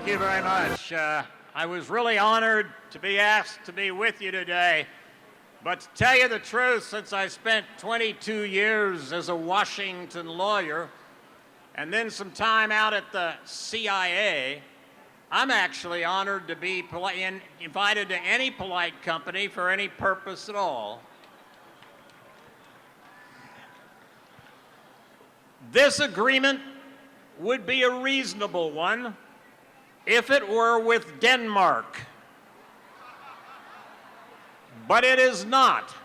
Thank you very much. I was really honored to be asked to be with you today. But to tell you the truth, since I spent 22 years as a Washington lawyer and then some time out at the CIA, I'm actually honored to be invited to any polite company for any purpose at all. This agreement would be a reasonable one if it were with Denmark. But it is not.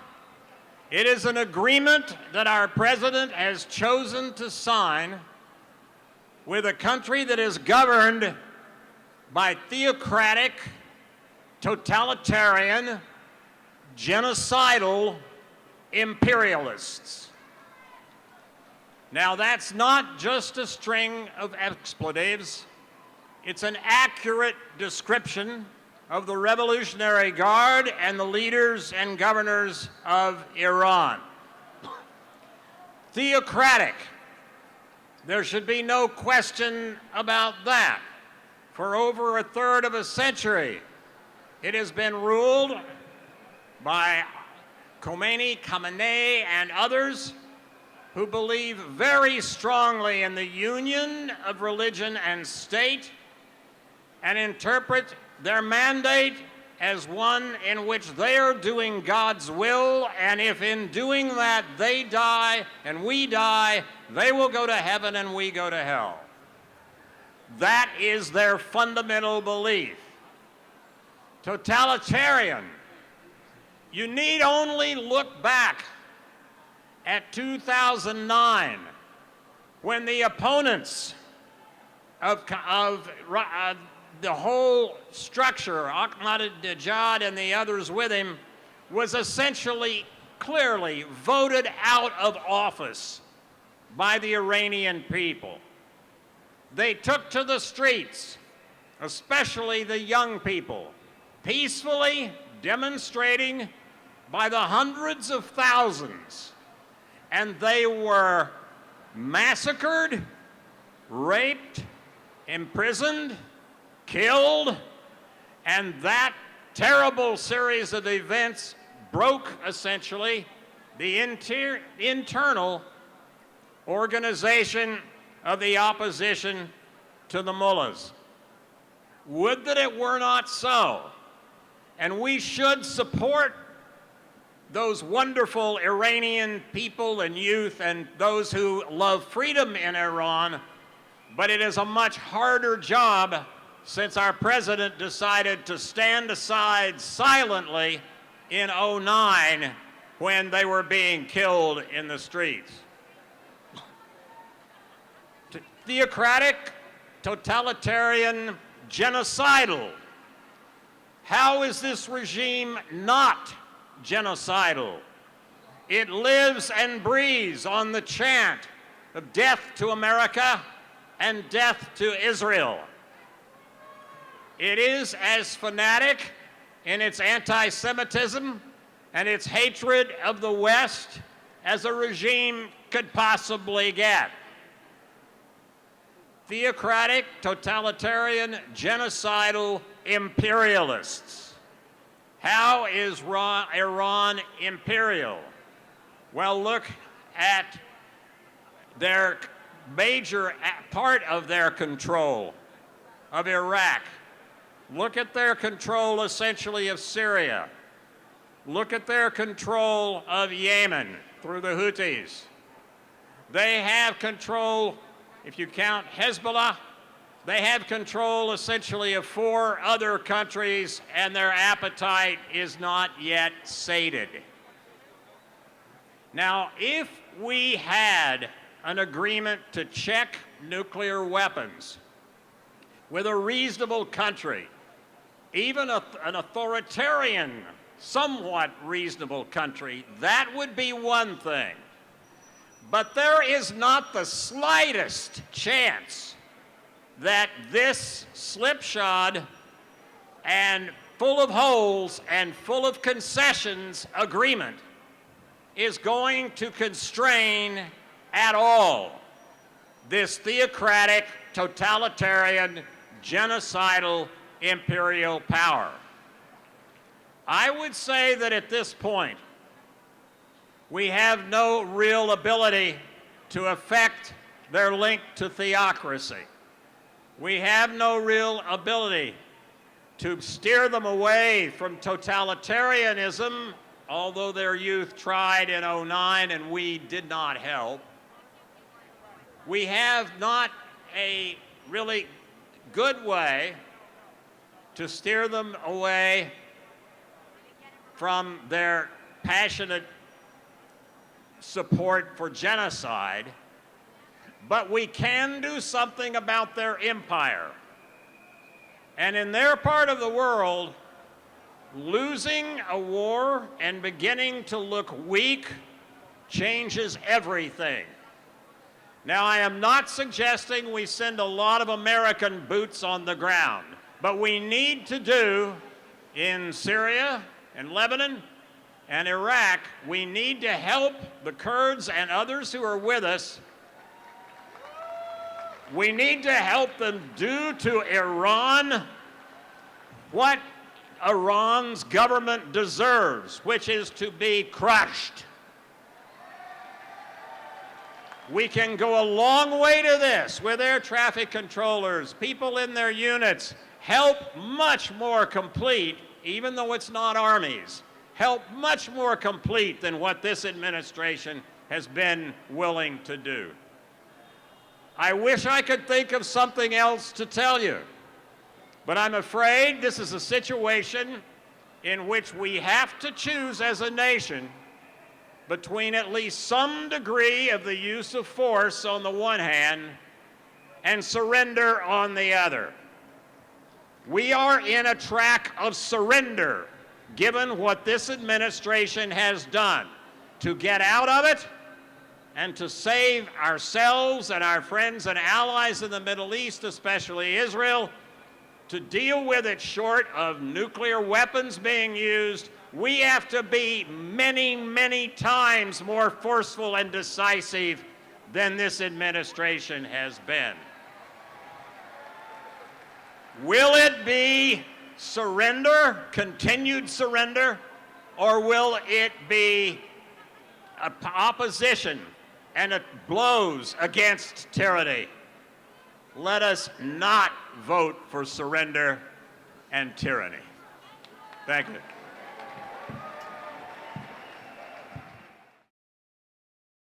It is an agreement that our president has chosen to sign with a country that is governed by theocratic, totalitarian, genocidal imperialists. Now, that's not just a string of expletives. It's an accurate description of the Revolutionary Guard and the leaders and governors of Iran. Theocratic. There should be no question about that. For over a third of a century, it has been ruled by Khamenei and others who believe very strongly in the union of religion and state and interpret their mandate as one in which they are doing God's will, and if in doing that they die and we die, they will go to heaven and we go to hell. That is their fundamental belief. Totalitarian. You need only look back at 2009, when the opponents of the whole structure, Ahmadinejad and the others with him, was essentially, clearly voted out of office by the Iranian people. They took to the streets, especially the young people, peacefully demonstrating by the hundreds of thousands. And they were massacred, raped, imprisoned, killed, and that terrible series of events broke, essentially, the internal organization of the opposition to the mullahs. Would that it were not so. And we should support those wonderful Iranian people and youth and those who love freedom in Iran, but it is a much harder job since our president decided to stand aside silently in '09 when they were being killed in the streets. Theocratic, totalitarian, genocidal. How is this regime not genocidal? It lives and breathes on the chant of death to America and death to Israel. It is as fanatic in its anti-Semitism and its hatred of the West as a regime could possibly get. Theocratic, totalitarian, genocidal imperialists. How is Iran imperial? Well, look at their major part of their control of Iraq. Look at their control, essentially, of Syria. Look at their control of Yemen through the Houthis. They have control, if you count Hezbollah, they have control essentially of 4 other countries, and their appetite is not yet sated. Now, if we had an agreement to check nuclear weapons with a reasonable country, even an authoritarian, somewhat reasonable country, that would be one thing. But there is not the slightest chance that this slipshod and full of holes and full of concessions agreement is going to constrain at all this theocratic, totalitarian, genocidal imperial power. I would say that at this point, we have no real ability to affect their link to theocracy. We have no real ability to steer them away from totalitarianism, although their youth tried in '09 and we did not help. We have not a really good way to steer them away from their passionate support for genocide, but we can do something about their empire. And in their part of the world, losing a war and beginning to look weak changes everything. Now, I am not suggesting we send a lot of American boots on the ground, but we need to do in Syria and Lebanon and Iraq, we need to help the Kurds and others who are with us. We need to help them do to Iran what Iran's government deserves, which is to be crushed. We can go a long way to this with air traffic controllers, people in their units, help much more complete, even though it's not armies, help much more complete than what this administration has been willing to do. I wish I could think of something else to tell you, but I'm afraid this is a situation in which we have to choose as a nation between at least some degree of the use of force on the one hand and surrender on the other. We are in a track of surrender, given what this administration has done. To get out of it and to save ourselves and our friends and allies in the Middle East, especially Israel, to deal with it short of nuclear weapons being used, we have to be many, many times more forceful and decisive than this administration has been. Will it be surrender, continued surrender, or will it be opposition and it blows against tyranny? Let us not vote for surrender and tyranny. Thank you.